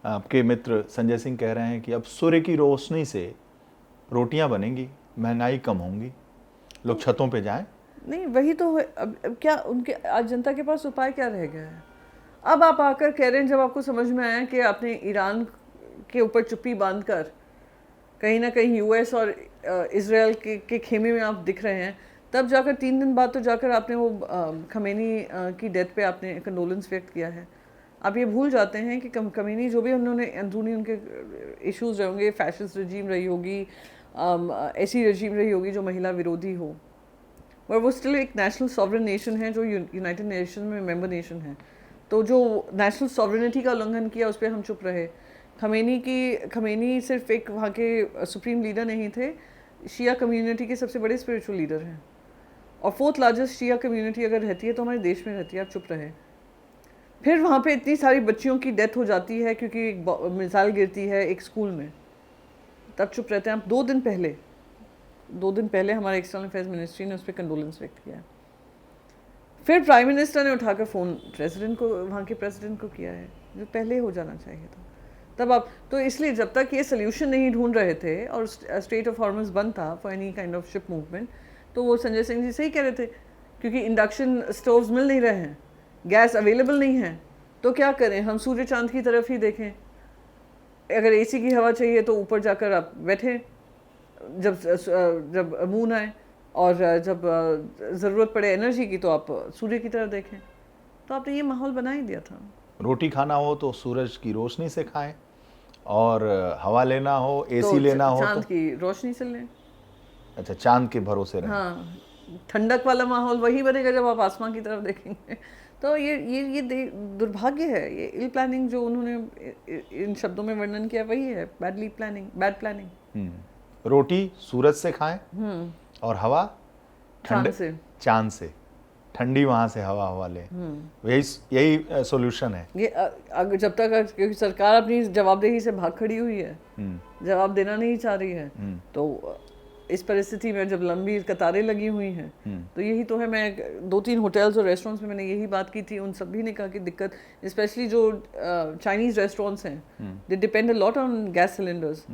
आपके मित्र संजय सिंह कह रहे हैं कि अब सूर्य की रोशनी से रोटियां बनेंगी, महंगाई कम होंगी, लोग छतों पे जाएं। नहीं वही तो है। अब क्या उनके आज जनता के पास उपाय क्या रह गया है? अब आप आकर कह रहे हैं, जब आपको समझ में आया कि आपने ईरान के ऊपर चुप्पी बांधकर कहीं ना कहीं यूएस और इसराइल के खेमे में आप दिख रहे हैं, तब जाकर 3 दिन बाद तो जाकर आपने वो खमेनी की डेथ पे आपने कंडोलेंस व्यक्त किया है। आप ये भूल जाते हैं कि खमेनी जो भी उन्होंने अंदरूनी उनके इश्यूज रहे होंगे, फैशिस्ट रजीम रही होगी, ऐसी रजीम रही होगी जो महिला विरोधी हो, और वो स्टिल एक नेशनल सॉवरेन नेशन है जो यूनाइटेड नेशन में मेंबर नेशन है। तो जो नेशनल सॉवरेनिटी का उल्लंघन किया उस पर हम चुप रहे। खमेनी सिर्फ एक वहाँ के सुप्रीम लीडर नहीं थे, शिया कम्युनिटी के सबसे बड़े स्पिरिचुअल लीडर हैं, और 4th लार्जेस्ट शिया कम्युनिटी अगर रहती है तो हमारे देश में रहती है। आप चुप रहे। फिर वहाँ पे इतनी सारी बच्चियों की डेथ हो जाती है क्योंकि एक मिसाइल गिरती है एक स्कूल में, तब चुप रहते हैं आप। 2 दिन पहले हमारे एक्सटर्नल अफेयर्स मिनिस्ट्री ने उस पर कंडोलेंस व्यक्त किया है। फिर प्राइम मिनिस्टर ने उठाकर फ़ोन प्रेसिडेंट को, वहाँ के प्रेसिडेंट को किया है, जो पहले हो जाना चाहिए था। तब आप तो इसलिए जब तक ये सोल्यूशन नहीं ढूंढ रहे थे और स्ट्रेट ऑफ हॉर्मस बंद था for any kind of ship movement, तो वो संजय सिंह जी सही कह रहे थे, क्योंकि इंडक्शन स्टोव्स मिल नहीं रहे हैं, गैस अवेलेबल नहीं है, तो क्या करें? हम सूर्य चांद की तरफ ही देखें। अगर एसी की हवा चाहिए तो ऊपर जाकर आप बैठें जब मून आए, और जब ज़रूरत पड़े एनर्जी की तो आप सूर्य की तरफ देखें। तो आपने ये माहौल बना ही दिया था। रोटी खाना हो तो सूरज की रोशनी से खाएं, और हवा लेना हो, एसी तो लेना हो चांद तो की रोशनी से लें। अच्छा, चांद के भरोसे रहें। हाँ, ठंडक वाला माहौल वही बनेगा जब आप आसमान की तरफ देखेंगे। तो ये दुर्भाग्य है, ये इल प्लानिंग जो उन्होंने इन शब्दों में वर्णन किया वही है, बैड प्लानिंग। रोटी सूरज से खाएं और हवा चांद से, ठंडी वहां से हवा ले। यही सॉल्यूशन है। ये अगर जब तक, क्योंकि सरकार अपनी जवाबदेही से भाग खड़ी हुई है, जवाब देना नहीं चाह रही है, तो इस परिस्थिति में जब लंबी कतारें लगी हुई हैं, तो यही तो है। मैं 2-3 होटल्स और रेस्टोरेंट्स में मैंने यही बात की थी, उन सभी ने कहा कि दिक्कत, स्पेशली जो चाइनीज़ रेस्टोरेंट्स हैं, they depend a lot on gas cylinders,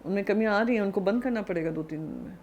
उनमें कमियाँ आ रही हैं, उनको बंद करना पड़ेगा 2-3 दिन में।